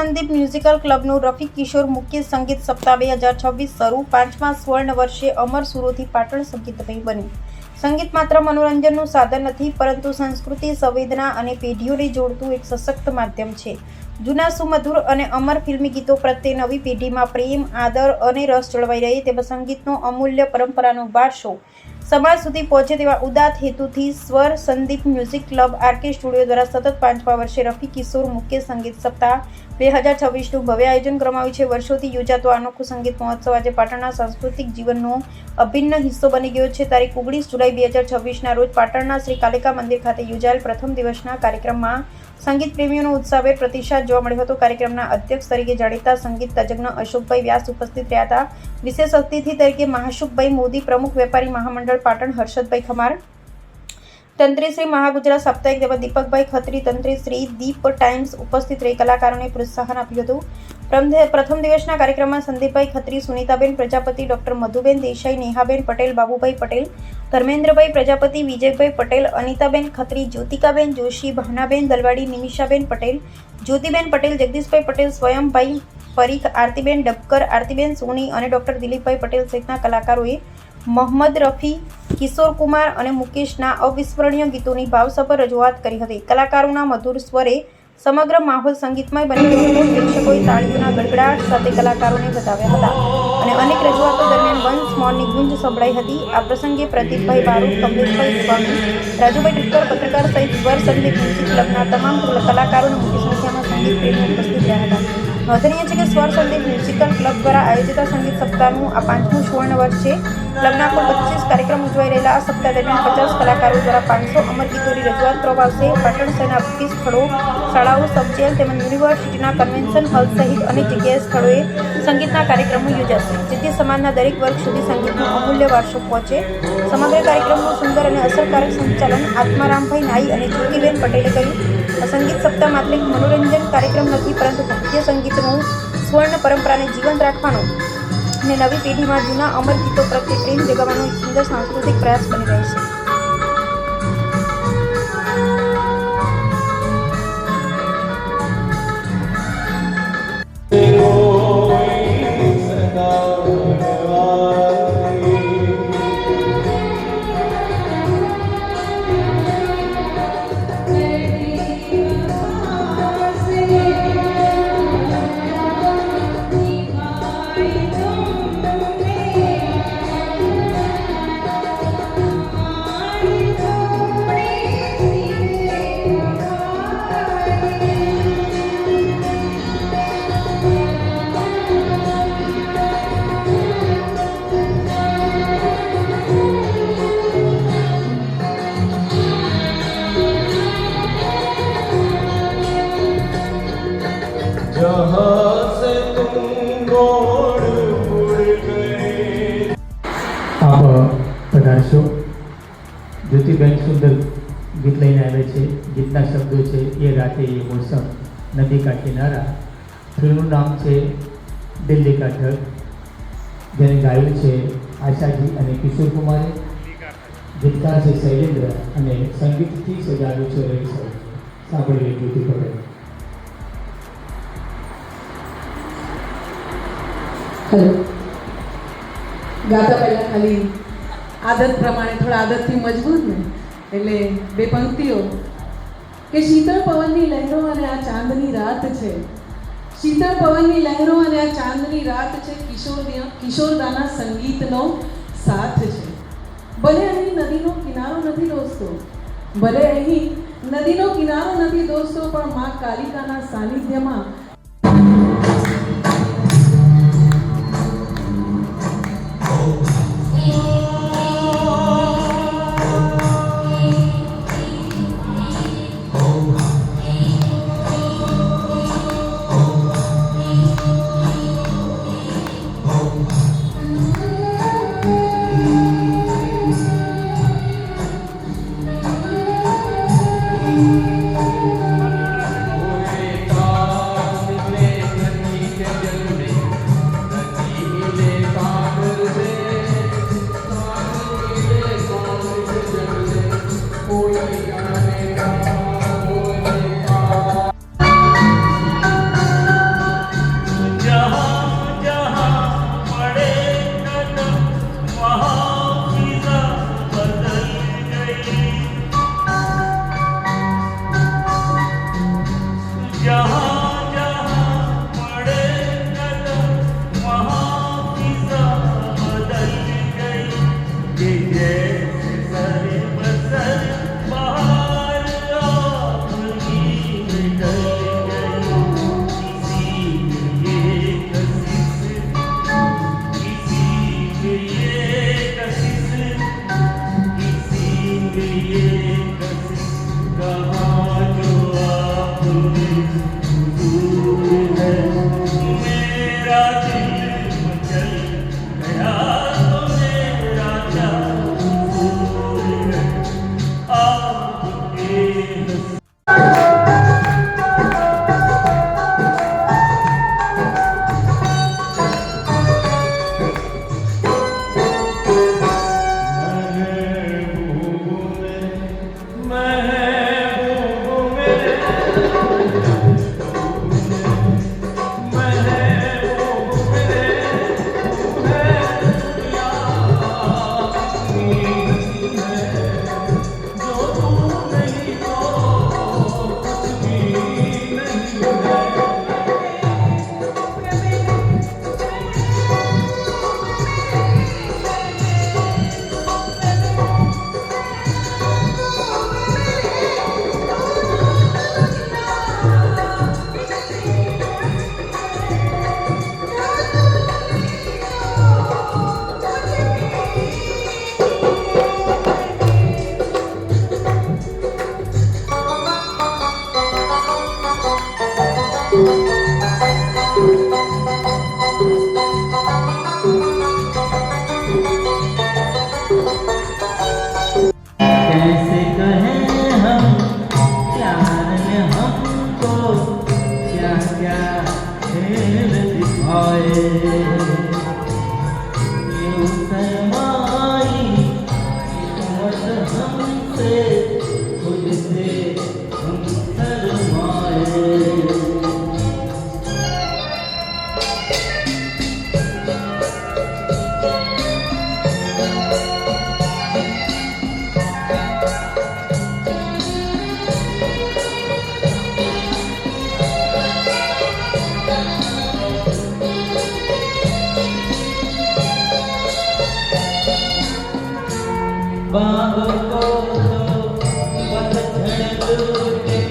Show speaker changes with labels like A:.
A: Sandeep musical ક્લબનું Rafiq કિશોર મુખ્ય સંગીત સપ્તાહ 2026 શરૂ 5મા સ્વર્ણ વર્ષે અમર સુરોથી પાટણ સંગીતમય બન્યું. સંગીત માત્ર મનોરંજનનું સાધન નથી, પરંતુ સંસ્કૃતિ, સંવેદના અને પેઢીઓને જોડતું એક સશક્ત માધ્યમ છે. જૂના સુમધુર અને અમર ફિલ્મી ગીતો પ્રત્યે નવી પેઢીમાં પ્રેમ, આદર અને રસ જળવાઈ રહે તેવા સંગીતનો અમૂલ્ય પરંપરાનો વારસો સમાજ સુધી પહોંચે તેવા ઉદાત્ત હેતુથી Swar Sandeep music club RK studio દ્વારા સતત 5મા વર્ષે રફીક કિશોર મુખ્ય સંગીત સપ્તાહ 2026નું ભવ્ય આયોજન કરવામાં આવ્યું છે. વર્ષોથી યોજાતો અનોખો સંગીત મહોત્સવ આજે પાટણના સાંસ્કૃતિક જીવનનો અભિન્ન હિસ્સો બની ગયો છે. તારીખ 19 જુલાઈ 2026ના રોજ પાટણના શ્રી કાલિકા મંદિર ખાતે યોજાયેલ પ્રથમ દિવસના કાર્યક્રમમાં સંગીત પ્રેમીઓનો ઉત્સાહભેર પ્રતિસાદ જોવા મળ્યો હતો. કાર્યક્રમના અધ્યક્ષ તરીકે જાણીતા સંગીત તજજ્ઞ અશોકભાઈ વ્યાસ ઉપસ્થિત રહ્યા હતા. વિશેષ અતિથિ તરીકે મહાશુકભાઈ મોદી, પ્રમુખ વેપારી મહામંડળ પાટણ હર્ષદભાઈ ખમાર, તંત્રી શ્રી મહાગુજરાત સાપ્તાહિક તેમજ દીપકભાઈ ખત્રી, તંત્રી શ્રી દીપ ટાઈમ્સ ઉપસ્થિત રહી કલાકારોને પ્રોત્સાહન આપ્યું હતું. પ્રથમ દિવસના કાર્યક્રમમાં સંદીપભાઈ ખત્રી, સુનીતાબેન પ્રજાપતિ, ડોક્ટર મધુબેન દેસાઈ, નેહાબેન પટેલ, બાબુભાઈ પટેલ, ધર્મેન્દ્રભાઈ પ્રજાપતિ, વિજયભાઈ પટેલ, અનિતાબેન ખત્રી, જ્યોતિકાબેન જોશી, ભાવનાબેન દલવાડી, નિમિષાબેન પટેલ, જ્યોતિબેન પટેલ, જગદીશભાઈ પટેલ, સ્વયંભાઈ પરીખ, આરતીબેન ડબકર, આરતીબેન સોની અને ડોક્ટર દિલીપભાઈ પટેલ સહિતના કલાકારોએ મોહમ્મદ રફી, કિશોર કુમાર અને મુકેશના અવિસ્મરણીય ગીતોની ભાવસભર રજૂઆત કરી હતી. કલાકારોના મધુર સ્વરે સમગ્ર માહોલ સંગીતમય બની ગયો હતો. પ્રેક્ષકોએ તાળીઓના ગડગડાટ સાથે કલાકારોને વધાવ્યા હતા અને અનેક રજૂઆતો દરમિયાન વન્સ મોરની ગુંજ સંભળાઈ હતી. આ પ્રસંગે પ્રદીપભાઈ બારોટ, કમલેશભાઈ સ્વામી, રાજુભાઈ ઠક્કર, પત્રકાર સહિત સ્વર સંગીત મ્યુઝિક ક્લબના તમામ કલાકારોને મોટી સંખ્યામાં સંગીત પ્રેમીઓ ઉપસ્થિત રહ્યા હતા. નોંધનીય છે કે સ્વર સંદીપ મ્યુઝિકલ ક્લબ દ્વારા આયોજિત સંગીત સપ્તાહનું આ 5મું સુવર્ણ વર્ષ છે. ક્લબના કુલ 25 કાર્યક્રમ ઉજવાઈ રહેલા આ સપ્તાહ દરમિયાન 50 કલાકારો દ્વારા 500 અમર ગીતોની રજૂઆત કરવામાં આવશે. પાટણ શહેરના 20 સ્થળો, શાળાઓ, સબજેલ તેમજ યુનિવર્સિટીના કન્વેન્શન હોલ સહિત અનેક જગ્યાએ સ્થળોએ સંગીતના કાર્યક્રમો યોજાશે, જેથી સમાજના દરેક વર્ગ સુધી સંગીતનો અમૂલ્ય વારસો પહોંચે. સમગ્ર કાર્યક્રમનું સુંદર અને અસરકારક સંચાલન આત્મારામભાઈ નાઈ અને જ્યોતિબેન પટેલે કર્યું. આ સંગીત સપ્તાહ માત્ર એક મનોરંજન કાર્યક્રમ નથી, પરંતુ ભારતીય સંગીતનું સ્વર્ણ પરંપરાને જીવંત રાખવાનો અને નવી પેઢીમાં જૂના અમર ગીતો પ્રત્યે પ્રેમ જગાવવાનો એક સુંદર સાંસ્કૃતિક પ્રયાસ બની રહેશે.
B: આપ પધારશો. જ્યોતિબેન સુંદર ગીત લઈને આવે છે. ગીતના શબ્દો છે એ રાતે એ મોસમ, નદી કા કિનારા. ફિલ્મનું નામ છે દિલ્હી કા ઢગ, જેને ગાયું છે આશાજી અને કિશોર કુમારે. ગીતકાર છે શૈલેન્દ્ર અને સંગીતથી સજાવ્યું છે રવિ સાહેબ. સાંભળીએ જ્યોતિ પટેલ.
C: હેલો. ગાતા પહેલાં ખાલી આદત પ્રમાણે, થોડા આદતથી મજબૂત ને, એટલે બે પંક્તિઓ કે શીતળ પવનની લહેરો અને આ ચાંદની રાત છે. શીતળ પવનની લહેરો અને આ ચાંદની રાત છે. કિશોરદાના સંગીતનો સાથ છે. ભલે અહીં નદીનો કિનારો નથી દોસ્તો, ભલે અહીં નદીનો કિનારો નથી દોસ્તો, પણ મા કાલિકાના સાનિધ્યમાં
D: कैसे कहें हम प्यार ने हमको क्या क्या खेल दिखाए यूं शर्माई किस्मत हमसे खुद से हम शर्माए बाबू को तो पतझड़ लूटे